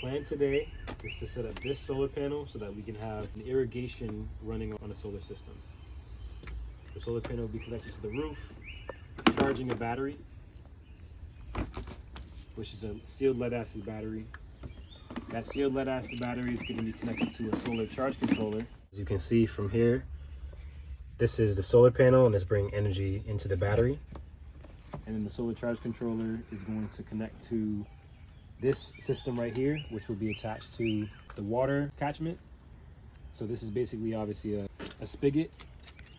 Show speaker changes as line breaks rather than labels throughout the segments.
plan today is to set up this solar panel so that we can have an irrigation running on a solar system. The solar panel will be connected to the roof, charging a battery, which is a sealed lead acid battery. That sealed lead acid battery is going to be connected to a solar charge controller. As you can see from here, this is the solar panel and it's bringing energy into the battery. And then the solar charge controller is going to connect to this system right here, which will be attached to the water catchment. So this is basically obviously a spigot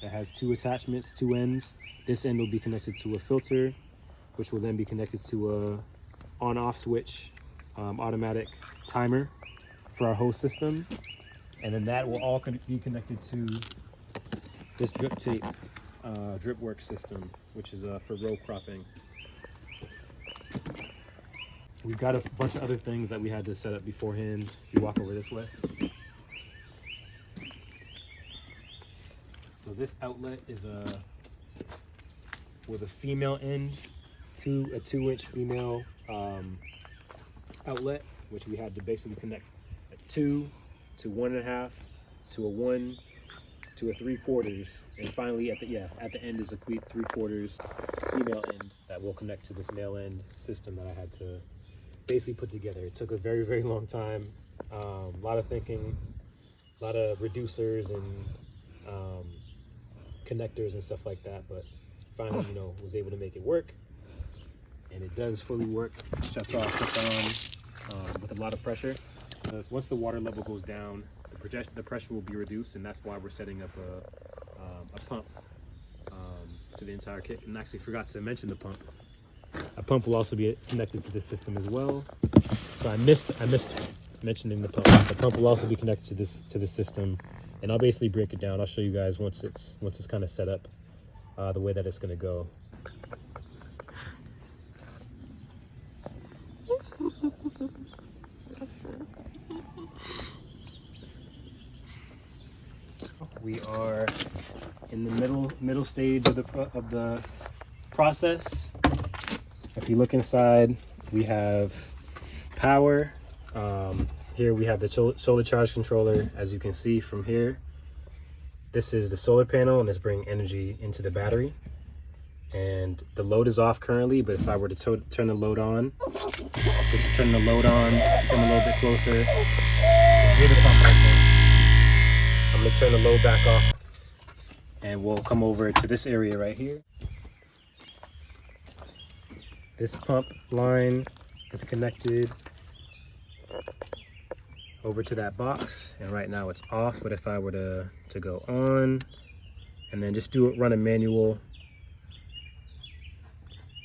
that has two attachments, two ends. This end will be connected to a filter, which will then be connected to a on-off switch, automatic timer for our whole system. And then that will all be connected to this drip tape drip work system, which is for row cropping. We've got a bunch of other things that we had to set up beforehand. If you walk over this way. So this outlet was a female end to a 2-inch female outlet, which we had to basically connect a 2 to 1.5 to a 1 to a 3/4, and finally at the end is a 3/4 female end that will connect to this male end system that I had to basically put together. It took a very, very long time, a lot of thinking, a lot of reducers and connectors and stuff like that, but finally, was able to make it work. And it does fully work, shuts off, shuts on with a lot of pressure. Once the water level goes down, the pressure will be reduced, and that's why we're setting up a pump to the entire kit. And actually forgot to mention the pump. A pump will also be connected to this system as well. So I missed mentioning the pump. The pump will also be connected to this system, and I'll basically break it down. I'll show you guys once it's kind of set up the way that it's going to go. We are in the middle stage of the process. If you look inside, we have power. Here we have the solar charge controller. As you can see from here, this is the solar panel and it's bringing energy into the battery. And the load is off currently, but if I were to turn the load on, this is turning the load on, come a little bit closer. Hear the pump right there. I'm gonna turn the load back off and we'll come over to this area right here. This pump line is connected over to that box, and right now it's off, but if I were to go on and then just run a manual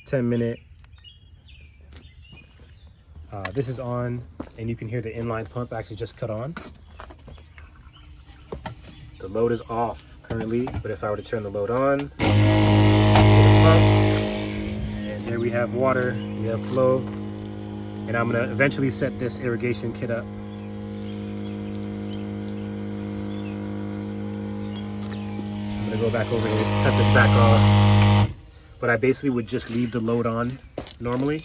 10-minute, this is on, and you can hear the inline pump actually just cut on. The load is off currently, but if I were to turn the load on, the pump, and here we have water, we have flow, and I'm gonna eventually set this irrigation kit up. I'm gonna go back over here, cut this back off, but I basically would just leave the load on normally.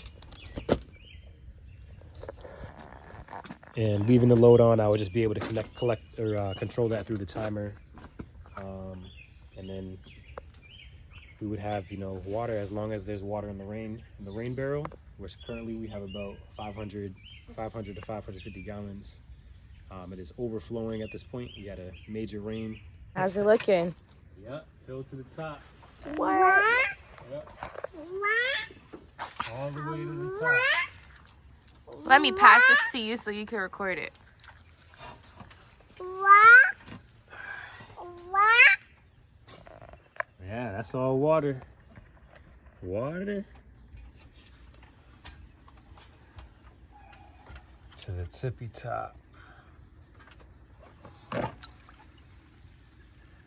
And leaving the load on, I would just be able to control that through the timer. And then we would have, water as long as there's water in the rain barrel, which currently we have about 500 to 550 gallons. It is overflowing at this point. We had a major rain.
How's it looking?
Yep, filled to the top.
What?
Yep. All the way to the top.
Let me pass this to you so you can record it.
Yeah, that's all water. Water to the tippy top.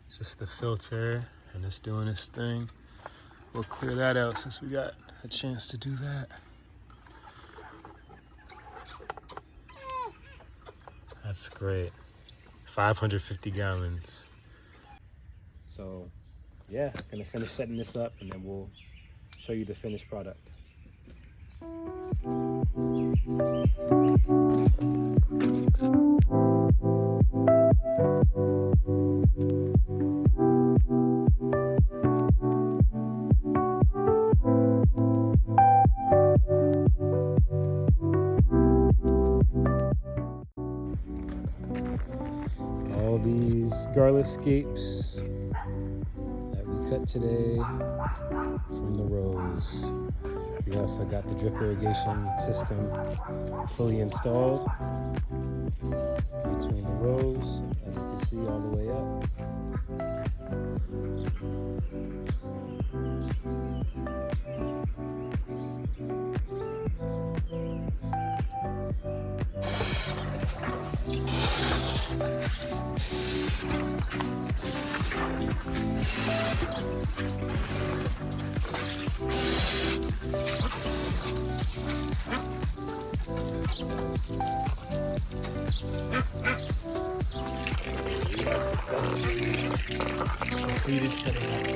Just the filter, and it's doing its thing. We'll clear that out since we got a chance to do that. That's great. 550 gallons. So, yeah, gonna finish setting this up and then we'll show you the finished product. these garlic scapes that we cut today from the rows. We also got the drip irrigation system fully installed between the rows, as you can see all the way up. We have successfully completed setting up the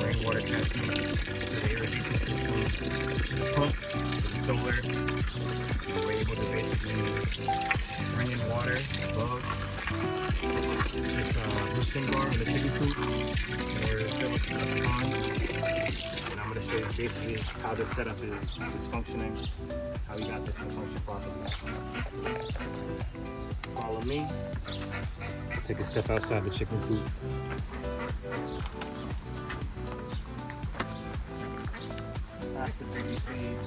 rainwater catchment to the irrigation system, the pump, the solar. We're able to basically bring in water above this roosting bar in the chicken coop or fill up the pond. And I'm going to show you basically how this setup is functioning, how we got this to function properly. Follow me. Take a step outside the chicken coop. Past the busy stage.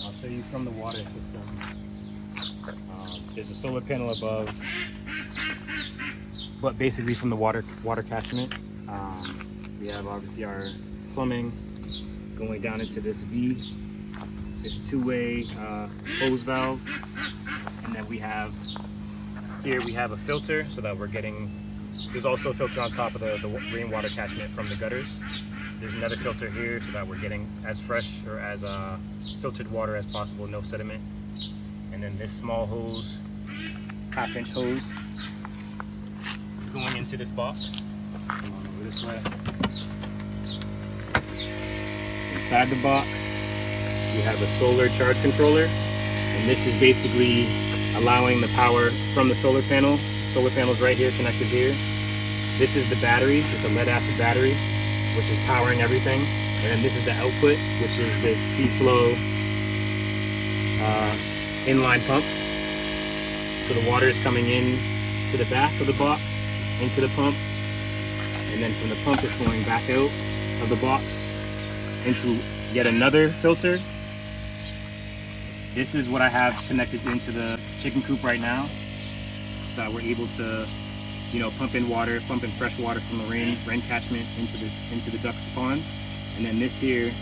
I'll show you from the water system. There's a solar panel above, but basically from the water catchment, we have obviously our plumbing going down into this V. There's two-way hose valve, and then we have a filter so that we're getting. There's also a filter on top of the rainwater catchment from the gutters. There's another filter here so that we're getting as fresh or as filtered water as possible, no sediment. And then this small hose, half-inch hose, is going into this box. Come on over this way. Inside the box, we have a solar charge controller, and this is basically allowing the power from the solar panel. Solar panel's right here, connected here. This is the battery. It's a lead-acid battery, which is powering everything. And then this is the output, which is the C-flow inline pump. So the water is coming in to the back of the box, into the pump, and then from the pump it's going back out of the box into yet another filter. This is what I have connected into the chicken coop right now, so that we're able to, pump in fresh water from the rain catchment into the duck's pond. And then this here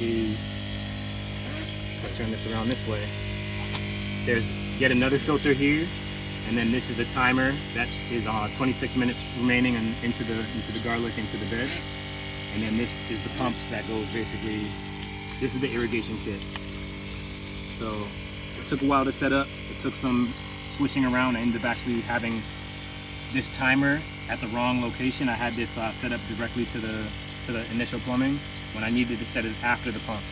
is, if I turn this around this way, there's yet another filter here, and then this is a timer that is 26 minutes remaining into the garlic, into the beds. And then this is the pumps that goes basically, this is the irrigation kit. So it took a while to set up. It took some switching around. I ended up actually having this timer at the wrong location. I had this set up directly to the initial plumbing when I needed to set it after the pump.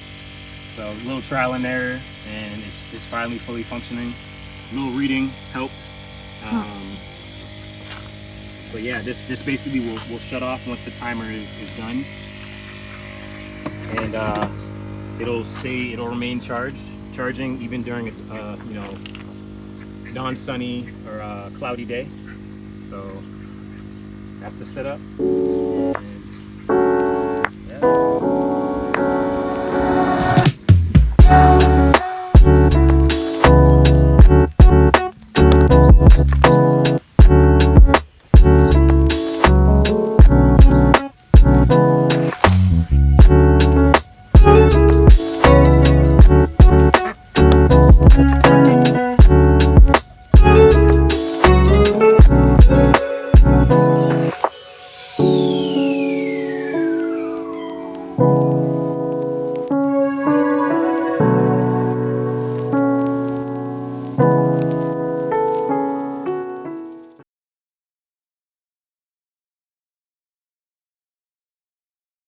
So a little trial and error, and it's finally fully functioning. A little reading helped. But yeah, this basically will shut off once the timer is done, and it'll remain charging even during a non-sunny or cloudy day. So that's the setup.